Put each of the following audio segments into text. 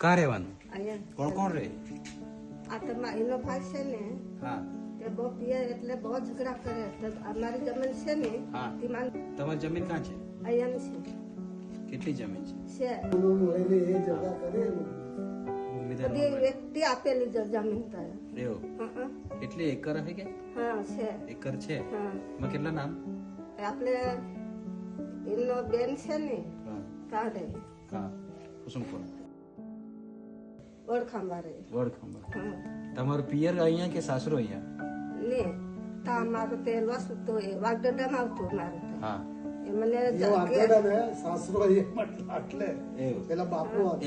કા રહેવાનું? અહીંયા કોણ કોણ રહે? આ તો એનો ભાઈ છે ને હા તે બહુ પીએ એટલે બહુ ઝઘડા કરે. તો અમારી જમીન છે ને હા તેમાં તમારી જમીન ક્યાં છે? અહીંયાની કેટલી જમીન છે? છે ભૂમિદાન બધી વ્યક્તિ આપેલી જમીન તો રેવો કેટલી એકર હે કે? હા છે. એકર છે. હા એમાં કેટલા નામ? આપણે એનો બેન છે ને હા કાઢે હા કુસુમપુર ઓળખાંબારે. વડખંભા. હા તમારું પિયર અહીંયા કે સાસરો અહીંયા? ને તા મારું તે વસ્તુ એ વાગડડામાં આવતું મારું તો. હા એ મને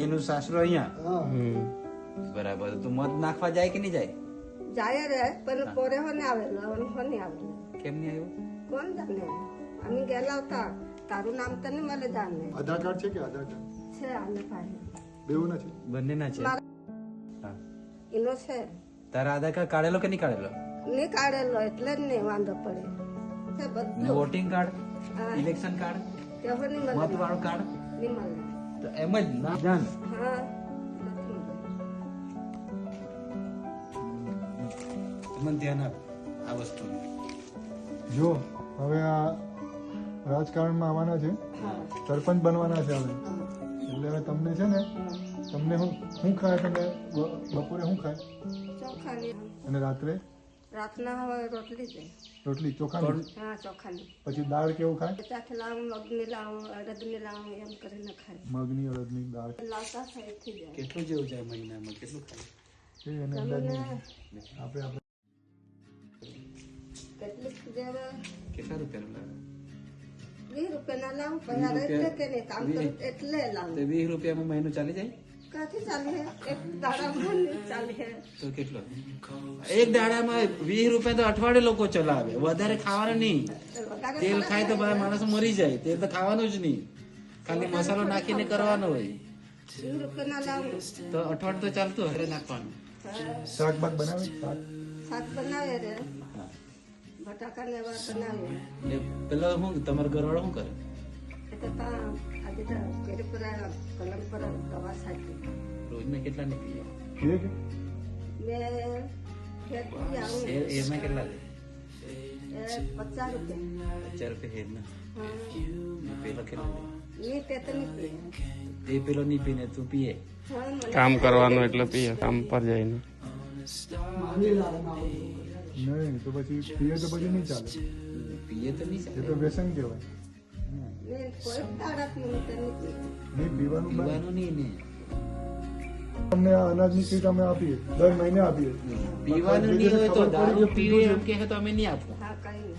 એનું સાસરો અહીંયા. બરાબર. તું મત નાખવા જાય કે નહીં જાય? જાય રે પણ પોરે હોને આવેલો હોને આવેલો કેમ નહીં આવ્યો? કોણ જાણે. અમે ગયેલા હતા. તારું નામ તો નહીં મને જાણે આધાર કાર્ડ છે કે આધાર કાર્ડ છે આને પાસે બેવું ના છે બંનેના છે. મારા હા એનો છે તારા આધાર કાર્ડ કાઢેલો કે નહીં કાઢેલો? નહીં કાઢેલો એટલે જ નહીં વાંધો પડે છે ને બધું. વોટિંગ કાર્ડ, હા. ઇલેક્શન કાર્ડ, તે હો નહીં મળે. મત વાળું કાર્ડ નહીં મળે. તો એમ જ ના જાન. હા નથી મળે. મને ધ્યાન આપ આ વસ્તુ. જો હવે આ રાજકારણમાં આવવાના છે, સરપંચ બનવાના છે હવે. એટલે હવે તમને છે ને, તમને શું ખાય, તમે બપોરે શું ખાય ચોખાની અને રાત્રે રાતના હવે રોટલી દે. રોટલી ચોખાની, હા ચોખાની. પછી દાળ કેવું ખાય? ચાઠ લાવું, મગની લાવું, અડદની લાવું એમ કરીને ખાય. મગની, અડદની દાળ લાવતા થાય થઈ જાય. કેટલું જેવું જાય મહિનામાં? કેટલું ખાય? એ એને અંદાજ નહીં. આપણે કેટલીક જેવા કેટલા રૂપિયાનું લાવે? 20 રૂપિયાના લાવું. પૈસા એટલે કે નહીં કામ કરું એટલે લાવું. તો 20 રૂપિયામાં મહિનો ચાલી જાય? કાથી ચાલે હે? એક દાડામાં નહીં ચાલે હે. તો કેટલો? એક દાડામાં 20 રૂપિયા તો અઠવાડિયે લોકો ચલાવે. વધારે ખાવાનું નહીં. તેલ ખાય તો બધા માણસો મરી જાય. તેલ તો ખાવાનું જ નહીં. ખાલી મસાલો નાખીને કરવાનો હોય. 20 રૂપિયાના લાવું. તો અઠવાડિયું તો ચાલતું હરે નાખવાનું. શાક બાક બનાવે? શાક શાક બનાવે રે, હા. બટાકા ને એવા બનાવે. એ પેલો શું તમારો ઘરવાળો શું કરે? એટલે તા આજે તો ઘરે પર કલમ પર દવા સાચી. રોજના કેટલા ની પીએ? પીએ કે મેં ખેતી આવું એમાં કેટલા લે? એ 50 રૂપિયા. 50 રૂપિયા હેરના. હા. પેલો કેટલા લે? નહીં તે તો નહીં પીએ. તે પેલો નહીં પીને તું પીએ? હા, મને કામ કરવાનું એટલે પીએ કામ પર જઈને. નહીં તો પછી પીએ તો પછી નહીં ચાલે. પીએ તો નહીં એ ચાલે. તો વ્યસન કહેવાય. નહીં કોઈ દાડા પીવું તો નહીં પીએ. નહીં પીવાનું બંધ. પીવાનું નહીં ને. તમને આ અનાજની કીટ અમે આપીએ, દર મહિને આપીએ. પીવાનું નહીં હોય તો દારૂ પીવે એમ કે તો અમે નહીં આપવું. હા કઈ નહીં.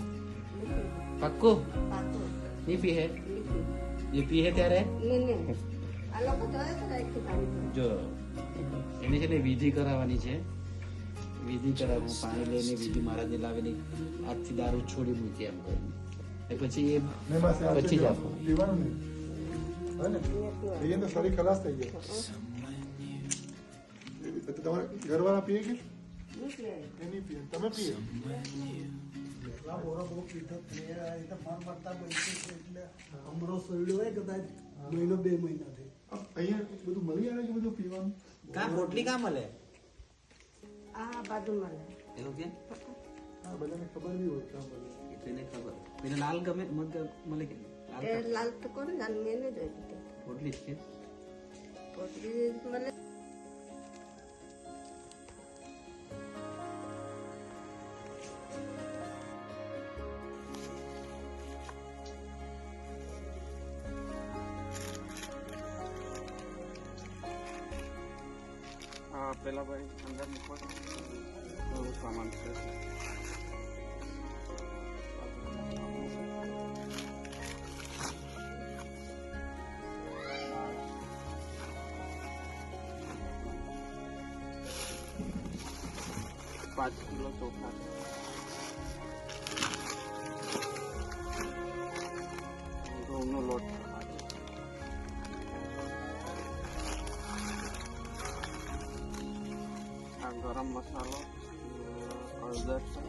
પાક્કું પાકું. નહીં પીએ? નહીં પીએ. એ પીએ ત્યારે નહીં. આ લોકો તો જ રાખી પાણી. જો એને છે ને વિધિ કરાવવાની છે. વિધિ કરાવવું, પાણી લઈને વિધિ મહારાજને લાવીને આજથી દારૂ છોડી મૂકી એમ કરીને. એ પછી એ ને એમાં છે પછી જ આપવું. પીવાનું નહીં. હે ને? પીએ તો શરીર ખલાસ થઈ જાય. તો તમારા ઘરવાળા પીએ કે નહીં પીએ. એ નહીં પીએ? તમે પીએ? અહીંયા બધું મળી આવે કે બધું પીવાનું? કા પોટલી કા મળે? આ બાજુમાં લે. એવું કે હા, બધાને ખબર બી હોય કાં મળે. એને ખબર. પેલા લાલ ગમે મગ મળે કે લાલ એ લાલ તો કોણ જાણે, મેં નહીં જોઈ. પોટલી જ કે પોટલી મળે. હા પેલા ભાઈ અંદર મૂકો તો થોડું સામાન છે. પાંચ કિલો ચોખા છે. ઘઉંનો લોટ છે. આ ગરમ મસાલો, હળદર છે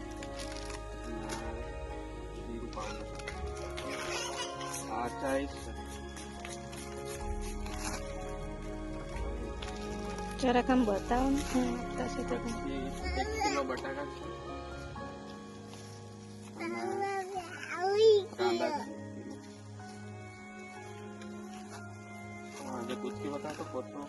અને જીરું પાવડર. આ ચાય છે. જરાક આમ બતાવો ને શું આપતા છે તે પણ. પછી 1 કિલો બટાકા છે અને કાંદા છે 1 કિલો. हाँ जो कुछ की बता तो परसों